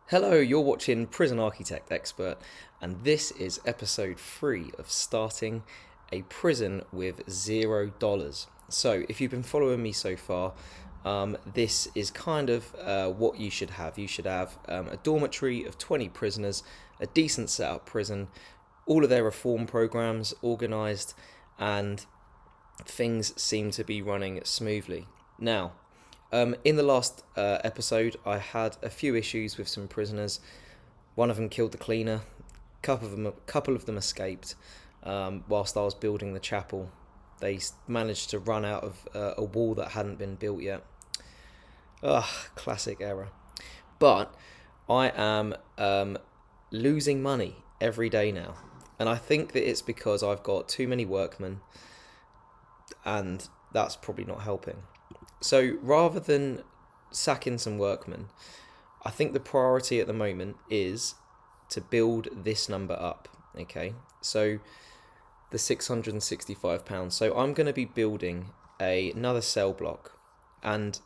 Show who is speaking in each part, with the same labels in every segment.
Speaker 1: Hello, you're watching Prison Architect Expert, and this is episode 3 of starting a prison with $0. So, if you've been following me so far, this is kind of what you should have. You should have a dormitory of 20 prisoners, a decent setup prison, all of their reform programs organised, and things seem to be running smoothly. Now, in the last episode, I had a few issues with some prisoners. One of them killed the cleaner. Couple of them escaped. Whilst I was building the chapel, they managed to run out of a wall that hadn't been built yet. Ugh, classic error. But I am losing money every day now, and I think that it's because I've got too many workmen, and that's probably not helping. So rather than sacking some workmen, I think the priority at the moment is to build this number up. Okay, so the £665. So I'm going to be building another cell block, and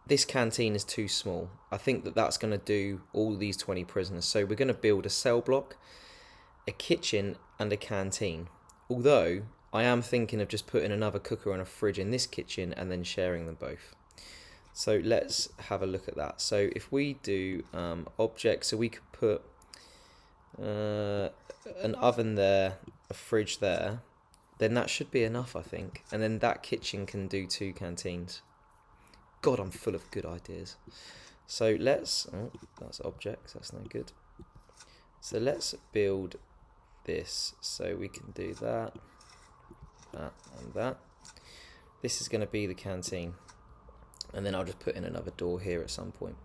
Speaker 1: this canteen is too small. I think that that's going to do all these 20 prisoners. So we're going to build a cell block, a kitchen, and a canteen. Although I am thinking of just putting another cooker and a fridge in this kitchen and then sharing them both. So let's have a look at that. So if we do objects, so we could put an oven there, a fridge there, then that should be enough, I think. And then that kitchen can do 2 canteens. God, I'm full of good ideas. So let's, that's objects, that's no good. So let's build this. So we can do that. That and that. This is going to be the canteen, and then I'll just put in another door here at some point,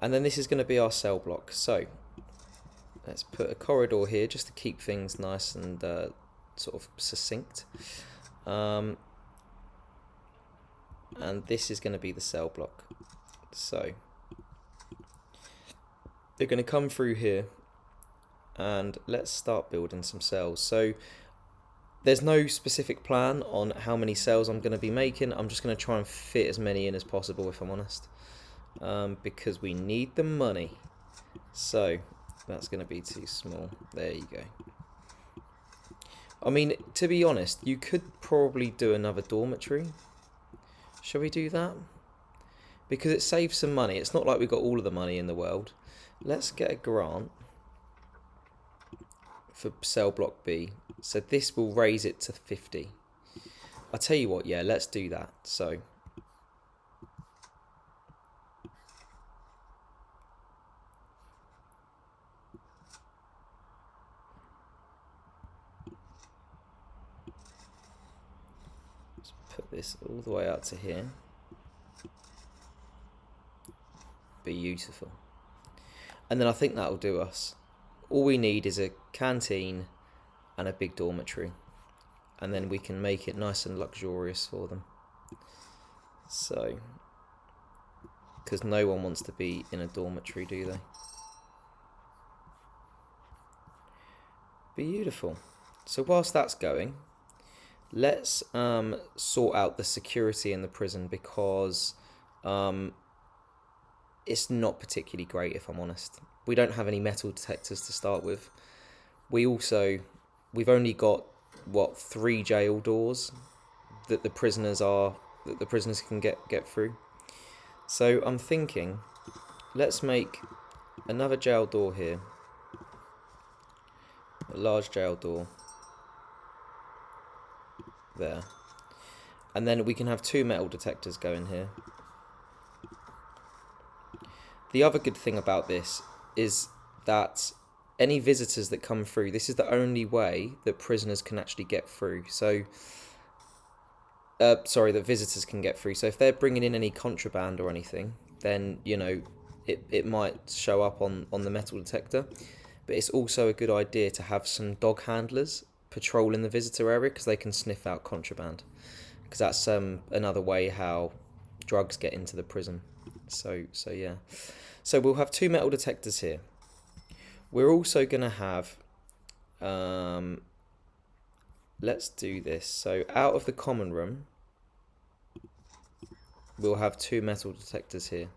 Speaker 1: and then this is going to be our cell block. So let's put a corridor here just to keep things nice and sort of succinct, and this is going to be the cell block. So they're going to come through here, and let's start building some cells. So there's no specific plan on how many cells I'm going to be making. I'm just going to try and fit as many in as possible, if I'm honest, because we need the money. So that's going to be too small. There you go. I mean, to be honest, you could probably do another dormitory. Shall we do that? Because it saves some money. It's not like we've got all of the money in the world. Let's get a grant for cell block B. So this will raise it to 50. I'll tell you what, yeah, let's do that. So let's put this all the way out to here. Beautiful. And then I think that'll do us. All we need is a canteen and a big dormitory, and then we can make it nice and luxurious for them. So, because no one wants to be in a dormitory, do they? Beautiful. So whilst that's going, let's sort out the security in the prison, because it's not particularly great, if I'm honest. We don't have any metal detectors to start with. We've only got 3 jail doors that the prisoners can get through. So I'm thinking, let's make another jail door here, a large jail door there, and then we can have 2 metal detectors going here. The other good thing about this is that any visitors that come through, this is the only way that prisoners can actually get through. So, that visitors can get through. So if they're bringing in any contraband or anything, then, you know, it might show up on the metal detector. But it's also a good idea to have some dog handlers patrolling the visitor area, because they can sniff out contraband. Because that's another way how drugs get into the prison. So yeah. So we'll have 2 metal detectors here. We're also going to have, let's do this. So out of the common room, we'll have 2 metal detectors here.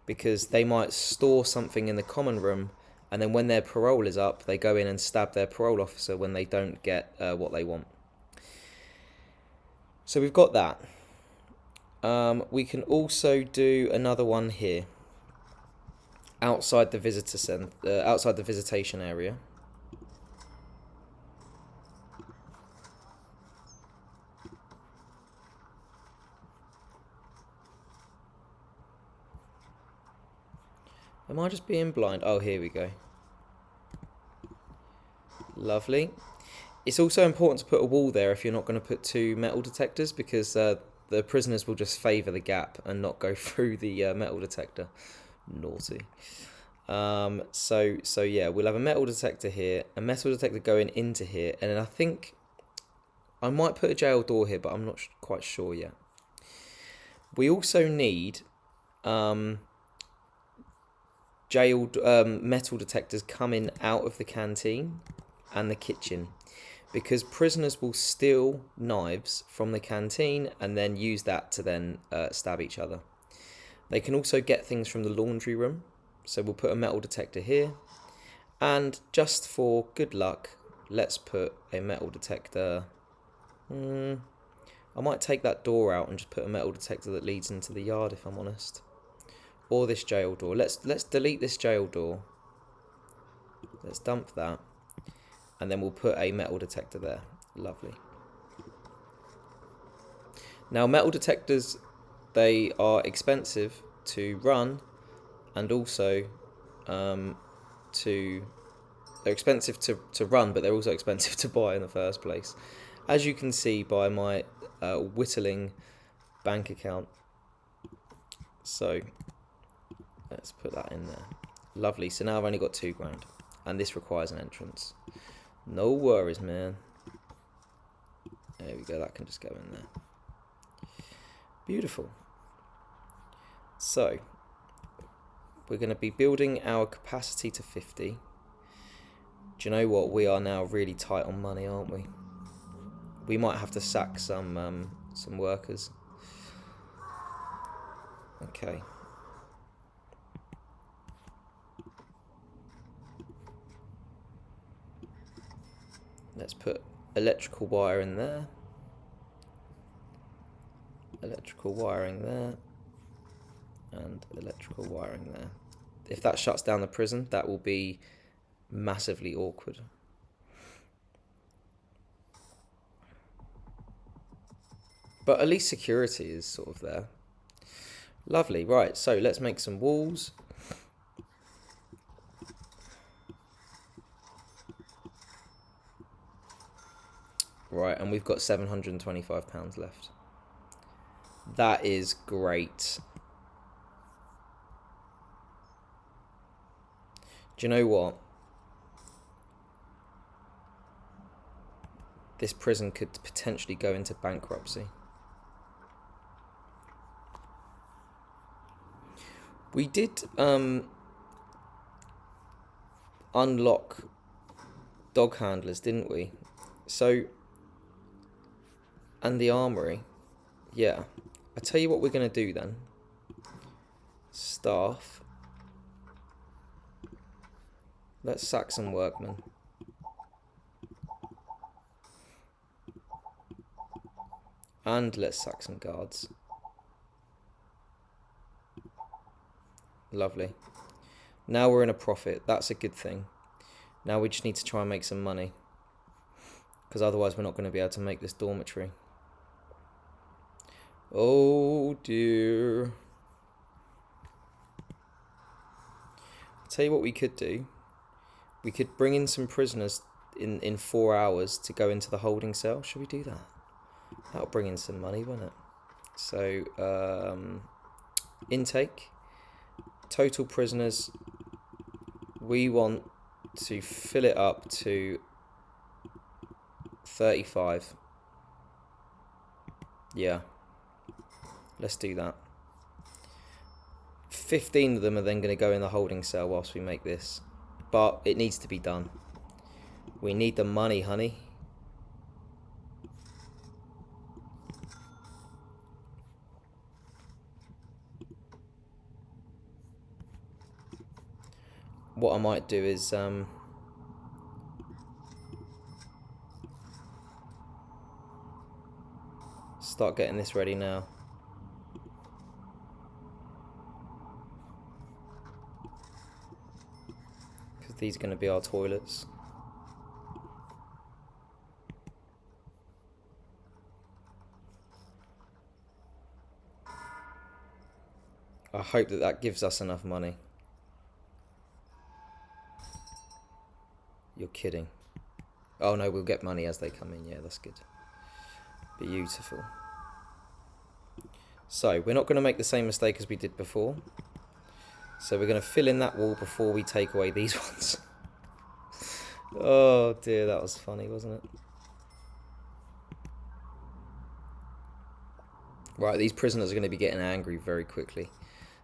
Speaker 1: because they might store something in the common room, and then when their parole is up, they go in and stab their parole officer when they don't get what they want. So we've got that. We can also do another one here, outside the outside the visitation area. Am I just being blind? Oh, here we go. Lovely. It's also important to put a wall there if you're not going to put 2 metal detectors, because the prisoners will just favour the gap and not go through the metal detector. Naughty. So yeah, we'll have a metal detector here, a metal detector going into here, and then I think I might put a jail door here, but I'm not quite sure yet. We also need metal detectors coming out of the canteen and the kitchen, because prisoners will steal knives from the canteen and then use that to then stab each other. They can also get things from the laundry room, so we'll put a metal detector here, and just for good luck, let's put a metal detector. I might take that door out and just put a metal detector that leads into the yard, if I'm honest. Or this jail door. Let's delete this jail door. Let's dump that. And then we'll put a metal detector there. Lovely. Now, metal detectors, they are expensive to run, and also they're expensive to run, but they're also expensive to buy in the first place. As you can see by my whittling bank account. So let's put that in there. Lovely. So now I've only got £2,000, and this requires an entrance. No worries, man. There we go. That can just go in there. Beautiful. So we're going to be building our capacity to 50. Do you know what? We are now really tight on money, aren't we? We might have to sack some workers. Okay. Let's put electrical wire in there. Electrical wiring there. And electrical wiring there. If that shuts down the prison, that will be massively awkward. But at least security is sort of there. Lovely. Right, so let's make some walls. Right, and we've got £725 left. That is great. Do you know what? This prison could potentially go into bankruptcy. We did unlock dog handlers, didn't we? So, and the armory. Yeah. I tell you what we're going to do then. Staff. Let's sack some workmen. And let's sack some guards. Lovely. Now we're in a profit. That's a good thing. Now we just need to try and make some money, because otherwise we're not going to be able to make this dormitory. Oh dear. I'll tell you what we could do. We could bring in some prisoners in 4 hours to go into the holding cell. Should we do that? That'll bring in some money, won't it? So, intake. Total prisoners. We want to fill it up to 35. Yeah. Let's do that. 15 of them are then going to go in the holding cell whilst we make this. But it needs to be done. We need the money, honey. what I might do is start getting this ready now. Because these are going to be our toilets. I hope that that gives us enough money. You're kidding. Oh no, we'll get money as they come in. Yeah, that's good. Beautiful. So, we're not going to make the same mistake as we did before. So we're going to fill in that wall before we take away these ones. Oh dear, that was funny, wasn't it? Right, these prisoners are going to be getting angry very quickly.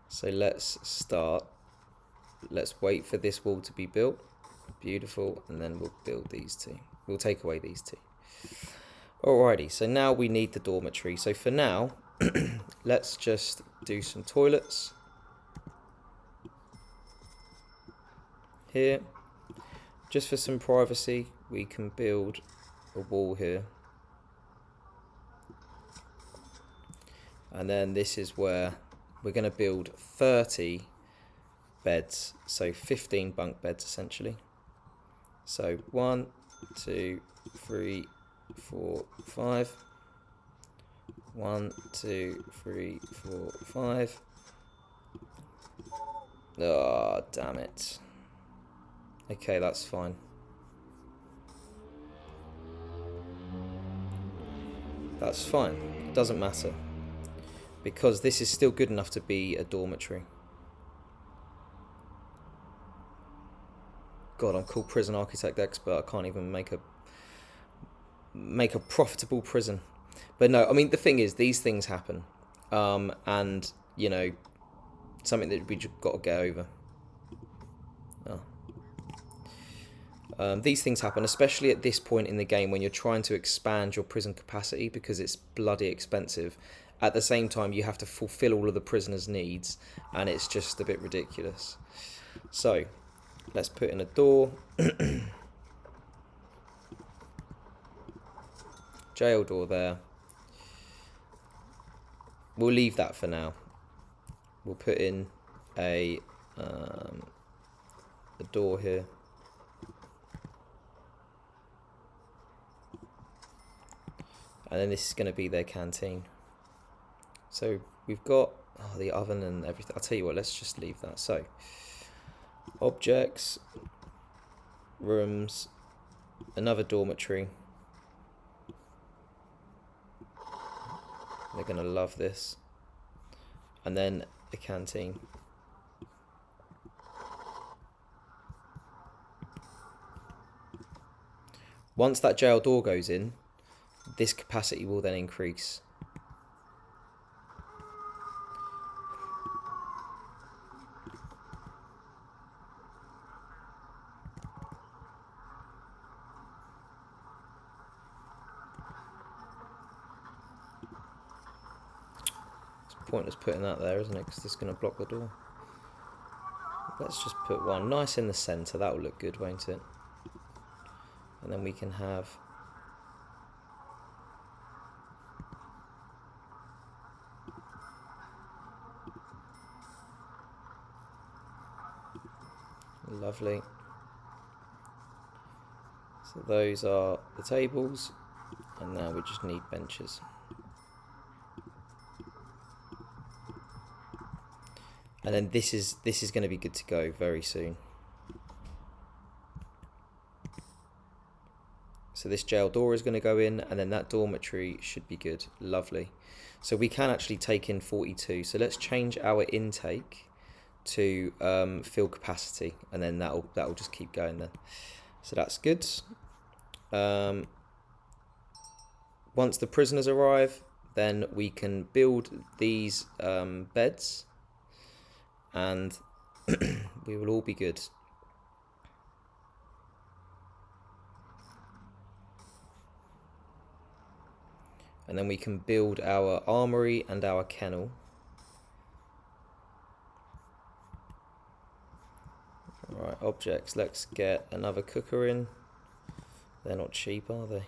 Speaker 1: So let's start. Let's wait for this wall to be built. Beautiful. And then we'll build these two. We'll take away these two. Alrighty, so now we need the dormitory. So for now, let's just do some toilets. Here. Just for some privacy, we can build a wall here. And then this is where we're going to build 30 beds. So 15 bunk beds essentially. So 1, 2, 3, 4, 5. 1, 2, 3, 4, 5. Oh, damn it. Okay, that's fine. That's fine. It doesn't matter. Because this is still good enough to be a dormitory. God, I'm called prison architect expert. I can't even make a profitable prison. But no, I mean, the thing is, these things happen. And, you know, something that we just got to get over. These things happen, especially at this point in the game when you're trying to expand your prison capacity because it's bloody expensive. At the same time, you have to fulfill all of the prisoners' needs, and it's just a bit ridiculous. So, let's put in a door. Jail door there. We'll leave that for now. We'll put in a door here. And then this is going to be their canteen. So we've got the oven and everything. I'll tell you what, let's just leave that. So, objects, rooms, another dormitory. They're going to love this. And then a canteen. Once that jail door goes in, this capacity will then increase. It's pointless putting that there, isn't it? Because it's going to block the door. Let's just put one nice in the centre. That will look good, won't it? And then we can have lovely. So those are the tables, and now we just need benches. And then this is going to be good to go very soon. So this jail door is going to go in, and then that dormitory should be good. Lovely. So we can actually take in 42. So let's change our intake to fill capacity, and then that'll just keep going then. So that's good. Once the prisoners arrive, then we can build these beds, and we will all be good. And then we can build our armory and our kennel. Right, objects. Let's get another cooker in. They're not cheap, are they?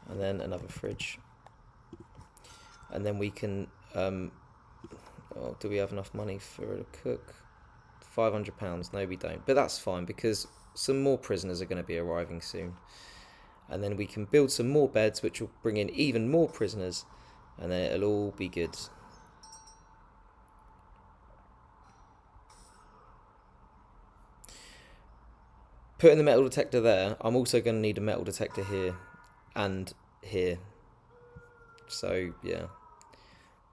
Speaker 1: And then another fridge. And then we can... oh, do we have enough money for a cook? £500. No, we don't. But that's fine, because some more prisoners are going to be arriving soon. And then we can build some more beds, which will bring in even more prisoners. And then it'll all be good. Putting the metal detector there, I'm also going to need a metal detector here and here. So, yeah.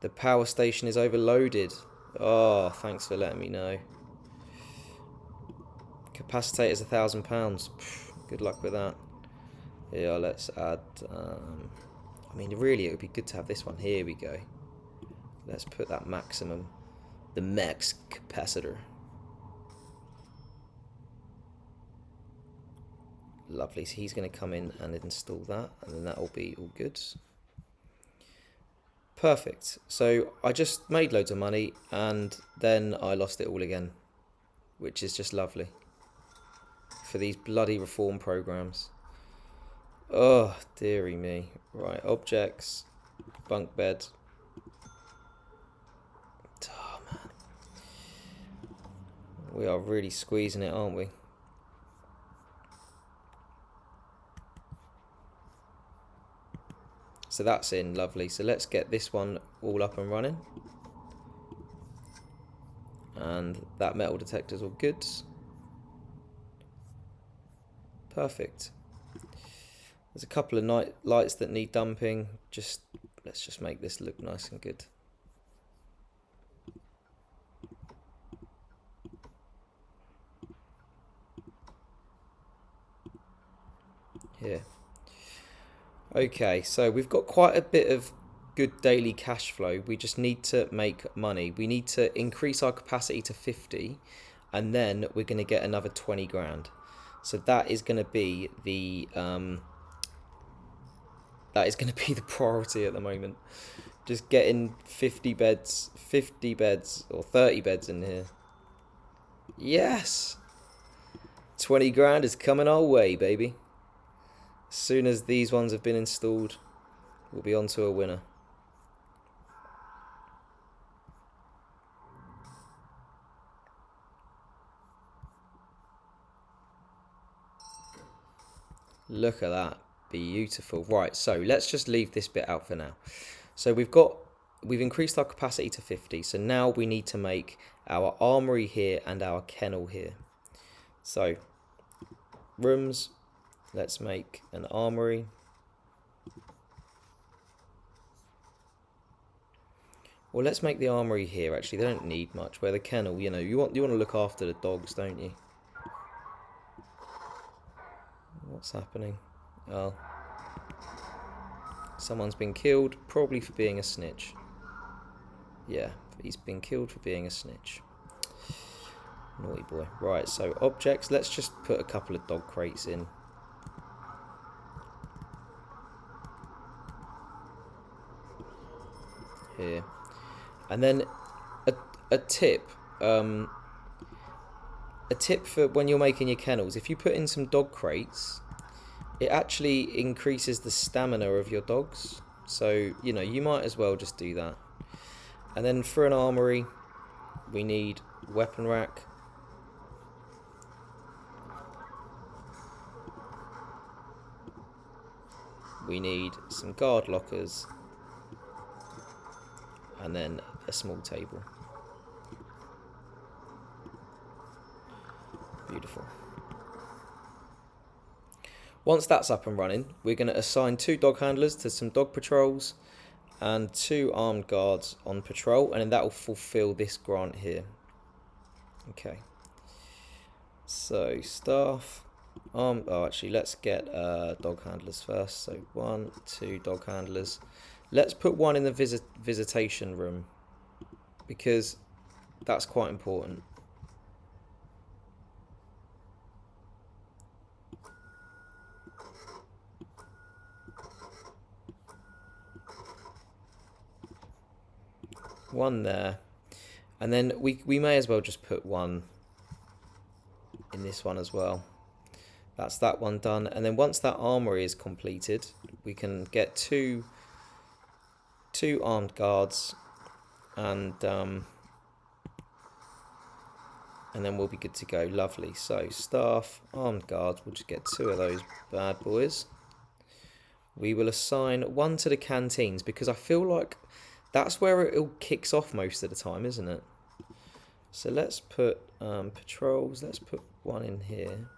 Speaker 1: The power station is overloaded. Oh, thanks for letting me know. Capacitator is £1,000. Good luck with that. Yeah, let's add... I mean, really, it would be good to have this one. Here we go. Let's put that maximum. The max capacitor. Lovely. So he's going to come in and install that, and then that will be all good. Perfect. So I just made loads of money, and then I lost it all again, which is just lovely for these bloody reform programs. Oh, dearie me. Right, objects, bunk bed. Oh, man. We are really squeezing it, aren't we? So that's in, lovely. So let's get this one all up and running. And that metal detector's all good. Perfect. There's a couple of night lights that need dumping. Let's just make this look nice and good. Here. Okay, so we've got quite a bit of good daily cash flow. We just need to make money. We need to increase our capacity to 50, and then we're going to get another 20 grand. So that is going to be the priority at the moment. Just getting 50 beds or 30 beds in here. Yes! 20 grand is coming our way, baby. As soon as these ones have been installed, we'll be on to a winner. Look at that. Beautiful. Right, so let's just leave this bit out for now. So we've increased our capacity to 50. So now we need to make our armory here and our kennel here. So rooms, let's make an armory. Well, let's make the armory here. Actually, they don't need much. Where the kennel, you know, you want to look after the dogs, don't you? What's happening? Oh. Someone's been killed, probably for being a snitch. Yeah, he's been killed for being a snitch. Naughty boy. Right, so objects. Let's just put a couple of dog crates in. Here. And then a tip. A tip for when you're making your kennels. If you put in some dog crates, it actually increases the stamina of your dogs. So, you know, you might as well just do that. And then for an armory, we need weapon rack. We need some guard lockers. And then a small table. Beautiful. Once that's up and running, we're going to assign 2 dog handlers to some dog patrols and 2 armed guards on patrol, and then that will fulfill this grant here. Okay. So staff. Actually, let's get dog handlers first. So 1, 2 dog handlers. Let's put one in the visitation room, because that's quite important. One there. And then we may as well just put one in this one as well. That's that one done. And then once that armory is completed, we can get two armed guards, and then we'll be good to go. Lovely. So staff, armed guards, we'll just get 2 of those bad boys. We will assign 1 to the canteens, because I feel like that's where it all kicks off most of the time, isn't it? So let's put patrols, let's put 1 in here.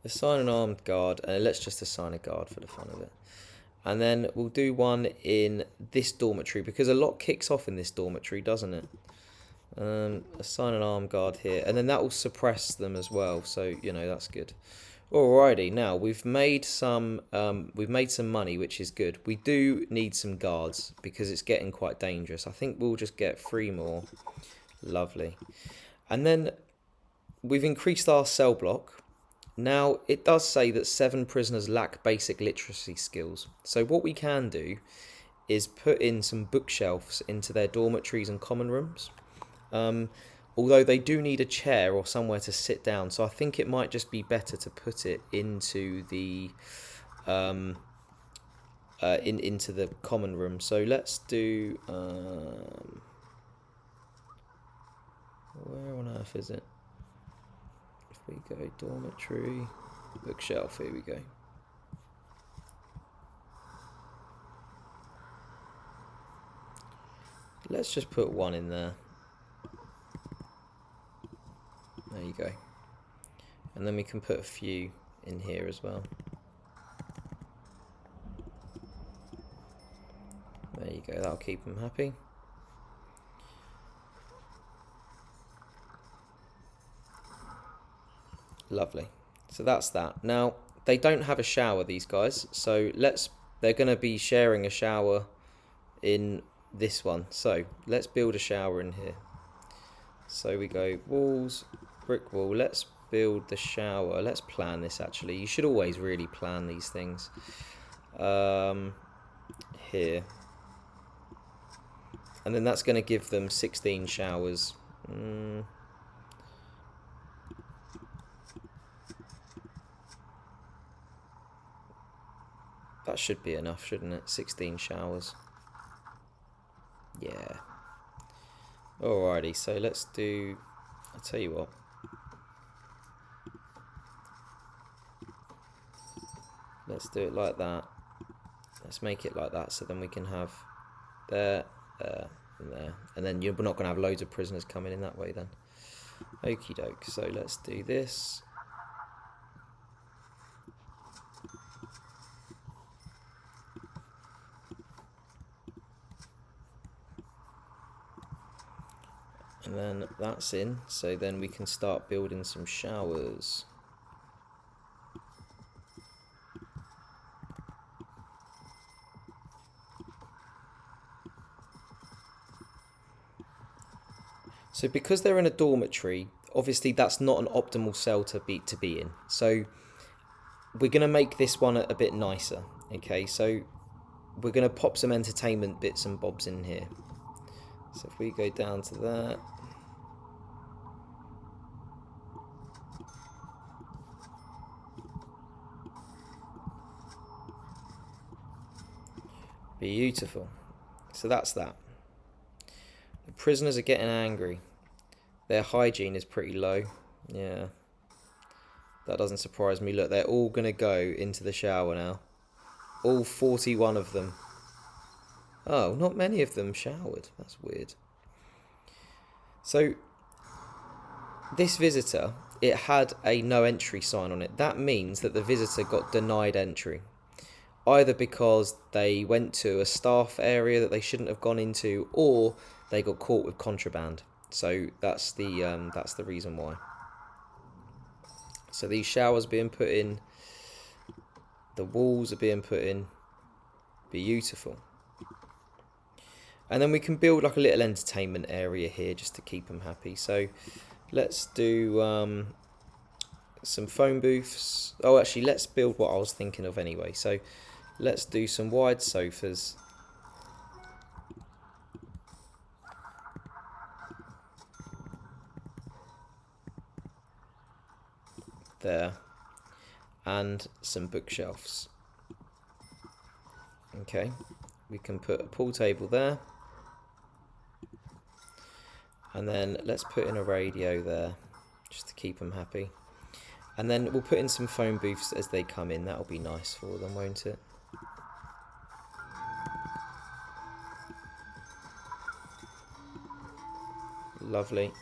Speaker 1: Assign an armed guard, and let's just assign a guard for the fun of it. And then we'll do 1 in this dormitory, because a lot kicks off in this dormitory, doesn't it? Assign an armed guard here, and then that will suppress them as well, so you know, that's good. Alrighty, now we've made some money, which is good. We do need some guards because it's getting quite dangerous. I think we'll just get 3 more. Lovely. And then we've increased our cell block. Now it does say that 7 prisoners lack basic literacy skills. So what we can do is put in some bookshelves into their dormitories and common rooms. Although they do need a chair or somewhere to sit down, so I think it might just be better to put it into the into the common room. So let's do where on earth is it? If we go dormitory, bookshelf, here we go. Let's just put 1 in there. There you go. And then we can put a few in here as well. There you go, that'll keep them happy. Lovely. So that's that. Now, they don't have a shower, these guys, so they're going to be sharing a shower in this one. So let's build a shower in here. So we go walls, brick wall. Let's build the shower. Let's plan this, actually. You should always really plan these things. Here. And then that's going to give them 16 showers. That should be enough, shouldn't it? 16 showers. Yeah. Alrighty, so let's do... I'll tell you what. Let's do it like that. Let's make it like that, so then we can have there, there, and there. And then you're not going to have loads of prisoners coming in that way then. Okie doke, so let's do this. And then that's in, so then we can start building some showers. So because they're in a dormitory, obviously that's not an optimal cell to be in. So we're going to make this one a bit nicer. Okay, so we're going to pop some entertainment bits and bobs in here. So if we go down to that. Beautiful. So that's that. The prisoners are getting angry. Their hygiene is pretty low. Yeah. That doesn't surprise me. Look, they're all going to go into the shower now. All 41 of them. Oh, not many of them showered. That's weird. So, this visitor, it had a no entry sign on it. That means that the visitor got denied entry. Either because they went to a staff area that they shouldn't have gone into, or they got caught with contraband. So that's the reason why. So these showers being put in, the walls are being put in. Beautiful. And then we can build like a little entertainment area here just to keep them happy. So let's do some phone booths. Oh, actually, let's build what I was thinking of anyway. So let's do some wide sofas. there, and some bookshelves. Okay, we can put a pool table there, and then let's put in a radio there just to keep them happy. And then we'll put in some phone booths as they come in. That'll be nice for them, won't it? Lovely.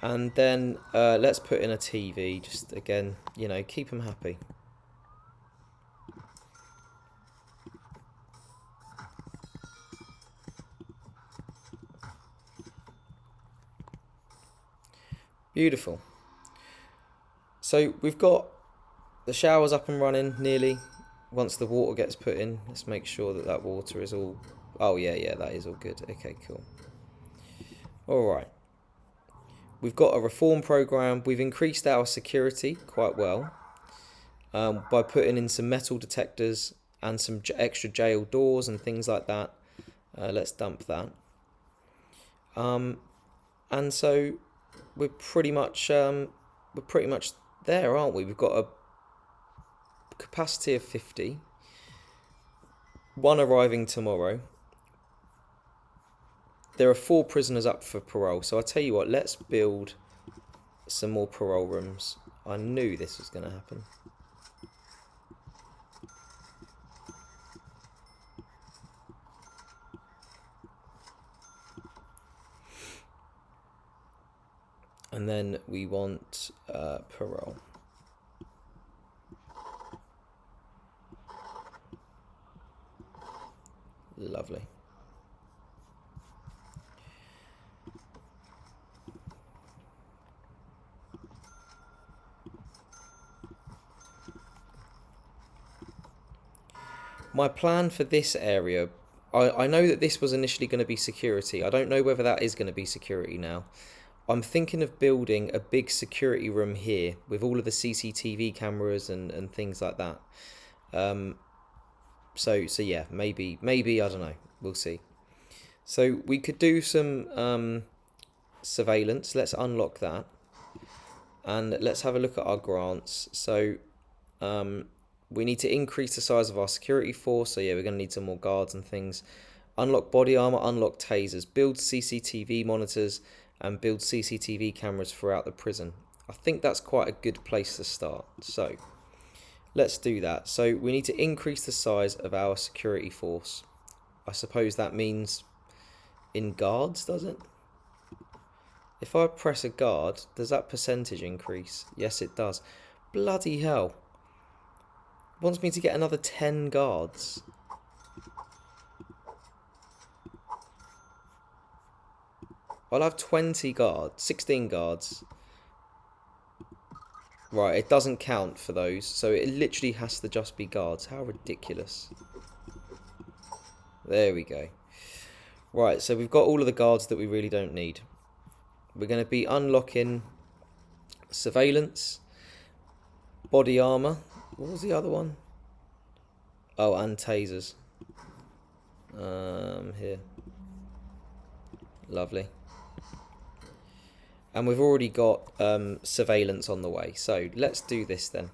Speaker 1: And then let's put in a TV, just again, you know, keep them happy. Beautiful. So we've got the showers up and running nearly. Once the water gets put in, let's make sure that that water is all... Oh, yeah, that is all good. Okay, cool. All right. We've got a reform program. We've increased our security quite well by putting in some metal detectors and some extra jail doors and things like that. Let's dump that. And so we're pretty much there, aren't we? We've got a capacity of 50. One arriving tomorrow. There are 4 prisoners up for parole. So I tell you what, let's build some more parole rooms. I knew this was going to happen. And then we want parole. Lovely. My plan for this area, I know that this was initially going to be security. I don't know whether that is going to be security now. I'm thinking of building a big security room here with all of the CCTV cameras and things like that. So yeah, maybe, I don't know. We'll see. So we could do some surveillance. Let's unlock that. And let's have a look at our grants. So we need to increase the size of our security force. So yeah, we're going to need some more guards and things. Unlock body armor, unlock tasers, build CCTV monitors, and build CCTV cameras throughout the prison. I think that's quite a good place to start. So let's do that. So we need to increase the size of our security force. I suppose that means in guards, does it? If I press a guard, does that percentage increase? Yes, it does. Bloody hell. It wants me to get another 10 guards. I'll have 20 guards, 16 guards. Right, it doesn't count for those, so it literally has to just be guards. How ridiculous. There we go. Right, so we've got all of the guards that we really don't need. We're going to be unlocking surveillance, body armor. What was the other one? Oh, and tasers. Here. Lovely. And we've already got surveillance on the way. So let's do this then.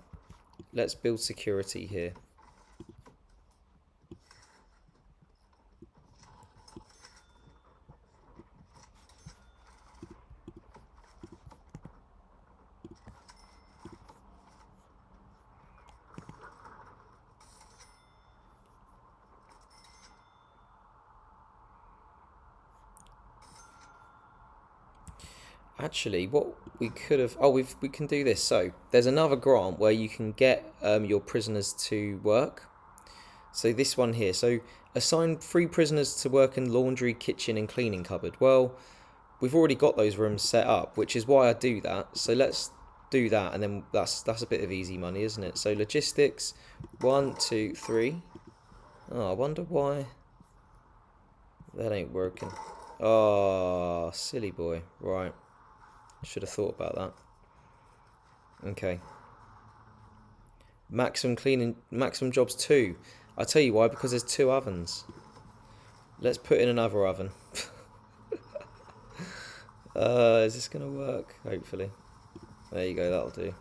Speaker 1: Let's build security here. Actually, what we could have... Oh, we can do this. So, there's another grant where you can get your prisoners to work. So, this one here. So, assign 3 prisoners to work in laundry, kitchen and cleaning cupboard. Well, we've already got those rooms set up, which is why I do that. So, let's do that. And then that's a bit of easy money, isn't it? So, logistics. 1, 2, 3. Oh, I wonder why that ain't working. Oh, silly boy. Right. Should have thought about that. Okay. Maximum cleaning, maximum jobs 2. I'll tell you why, because there's 2 ovens. Let's put in another oven. Is this going to work? Hopefully. There you go, that'll do.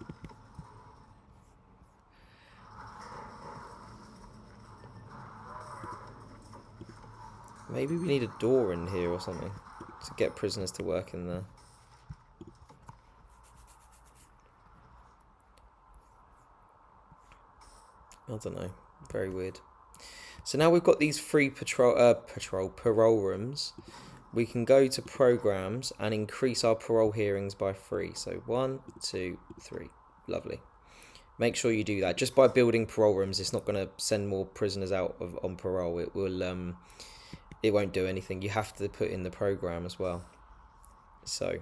Speaker 1: Maybe we need a door in here or something to get prisoners to work in there. I don't know. Very weird. So now we've got these free parole rooms. We can go to programs and increase our parole hearings by 3. So 1, 2, 3. Lovely. Make sure you do that. Just by building parole rooms, it's not going to send more prisoners out on parole. It will. It won't do anything. You have to put in the program as well. So,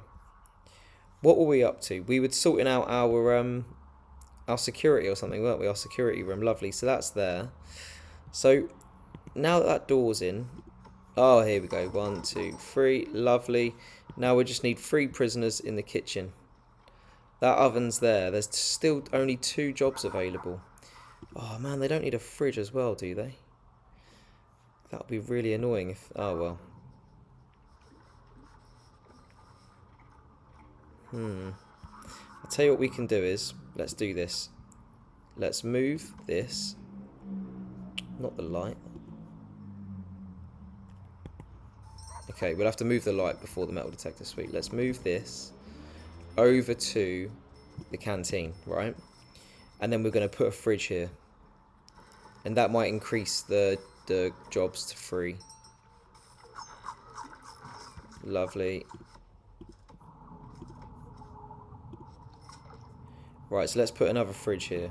Speaker 1: what were we up to? We were sorting out our security or something, weren't we? Our security room. Lovely. So that's there. So now that door's in. Oh, here we go. 1, 2, 3. Lovely. Now we just need 3 prisoners in the kitchen. That oven's there. There's still only 2 jobs available. Oh man, they don't need a fridge as well, do they? That would be really annoying if... Oh well. I'll tell you what we can do is... Let's do this. Let's move this. Not the light. Okay, we'll have to move the light before the metal detector suite. Let's move this over to the canteen, right? And then we're going to put a fridge here. And that might increase the jobs to 3. Lovely. Right, so let's put another fridge here.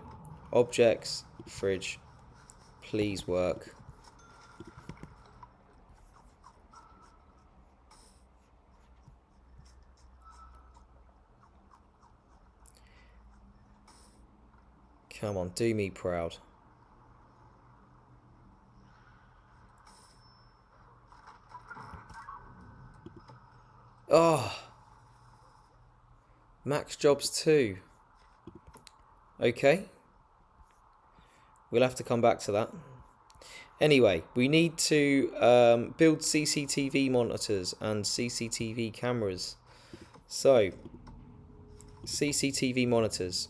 Speaker 1: Objects, fridge, please work. Come on, do me proud. Oh, max jobs 2. Okay, we'll have to come back to that. Anyway, we need to build CCTV monitors and CCTV cameras. So, CCTV monitors.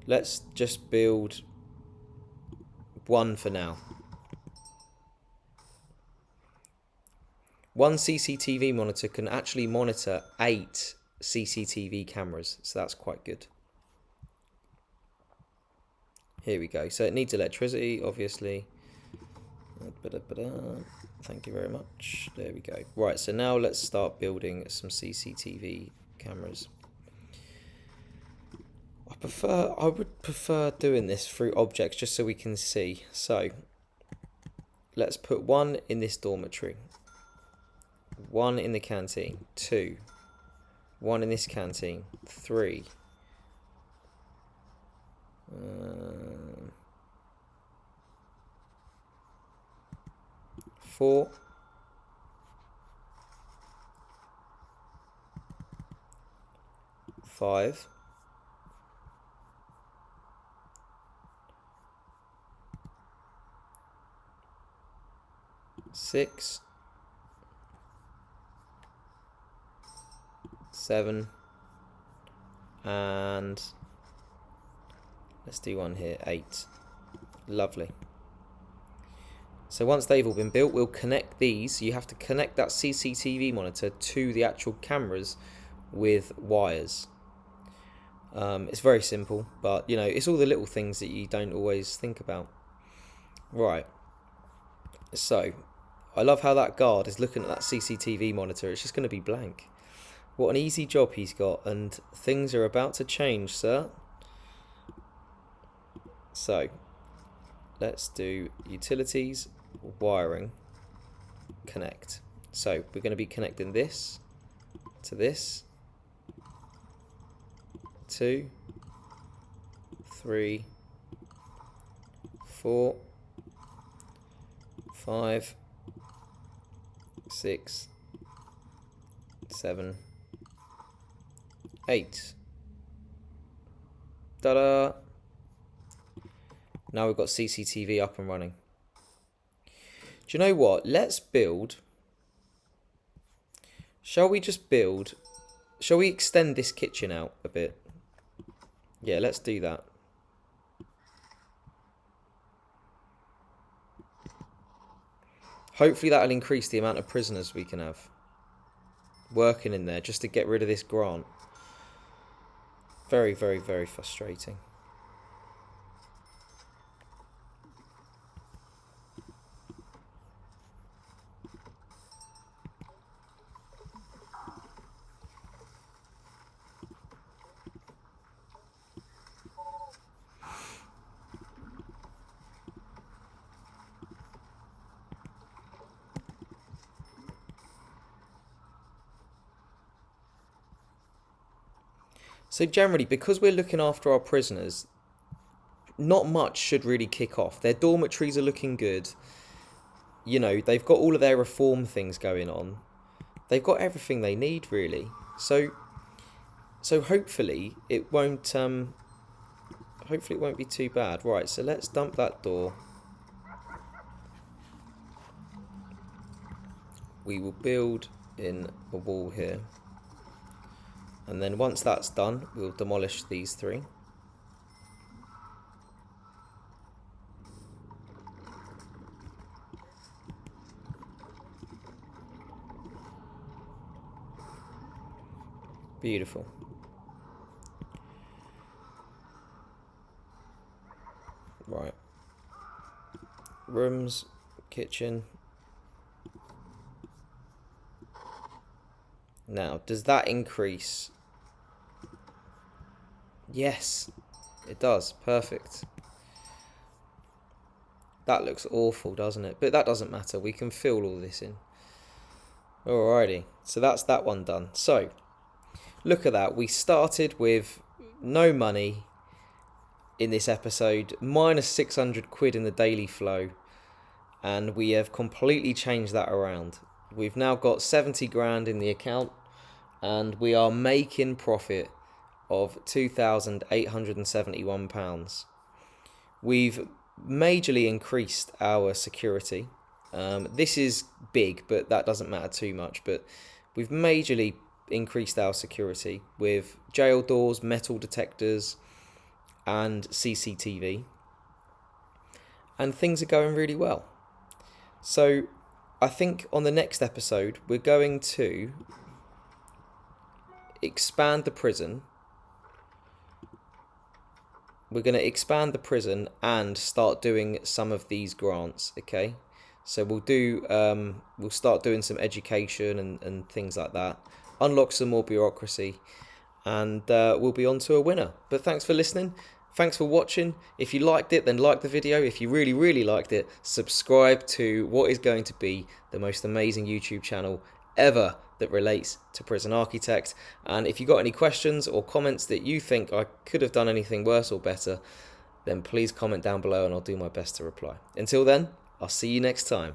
Speaker 1: Let's just build 1 for now. 1 CCTV monitor can actually monitor 8 CCTV cameras, so that's quite good. Here we go. So it needs electricity, obviously. Thank you very much. There we go. Right, so now let's start building some CCTV cameras. I would prefer doing this through objects just so we can see. So let's put 1 in this dormitory, 1 in the canteen, 2, 1 in this canteen, 3, 4, 5, 6, 7, and let's do 1 here, 8. Lovely. So once they've all been built, we'll connect these. You have to connect that CCTV monitor to the actual cameras with wires. It's very simple, but you know, it's all the little things that you don't always think about. Right. So, I love how that guard is looking at that CCTV monitor. It's just going to be blank. What an easy job he's got, and things are about to change, sir. So, let's do utilities, wiring, connect. So, we're going to be connecting this to this, 2, 3, 4, 5, 6, 7, 8. Ta-da! Now we've got CCTV up and running. Do you know what? Let's build... Shall we extend this kitchen out a bit? Yeah, let's do that. Hopefully that'll increase the amount of prisoners we can have working in there just to get rid of this grant. Very, very, very frustrating. So generally, because we're looking after our prisoners, not much should really kick off. Their dormitories are looking good. You know, they've got all of their reform things going on. They've got everything they need, really. So hopefully it won't be too bad. Right, so let's dump that door. We will build in a wall here. And then once that's done, we'll demolish these three. Beautiful. Right. Rooms, kitchen. Now, does that increase? Yes, it does. Perfect. That looks awful, doesn't it? But that doesn't matter. We can fill all this in. Alrighty. So that's that one done. So, look at that. We started with no money in this episode, minus 600 quid in the daily flow. And we have completely changed that around. We've now got 70 grand in the account. And we are making profit of £2,871. We've majorly increased our security. This is big, but that doesn't matter too much. But we've majorly increased our security with jail doors, metal detectors, and CCTV. And things are going really well. So I think on the next episode, we're going to expand the prison. We're going to expand the prison and start doing some of these grants, okay? So we'll start doing some education and things like that. Unlock some more bureaucracy, and we'll be on to a winner. But thanks for listening. Thanks for watching. If you liked it, then like the video. If you really, really liked it, subscribe to what is going to be the most amazing YouTube channel ever that relates to Prison Architect. And if you got any questions or comments that you think I could have done anything worse or better, then please comment down below and I'll do my best to reply. Until then, I'll see you next time.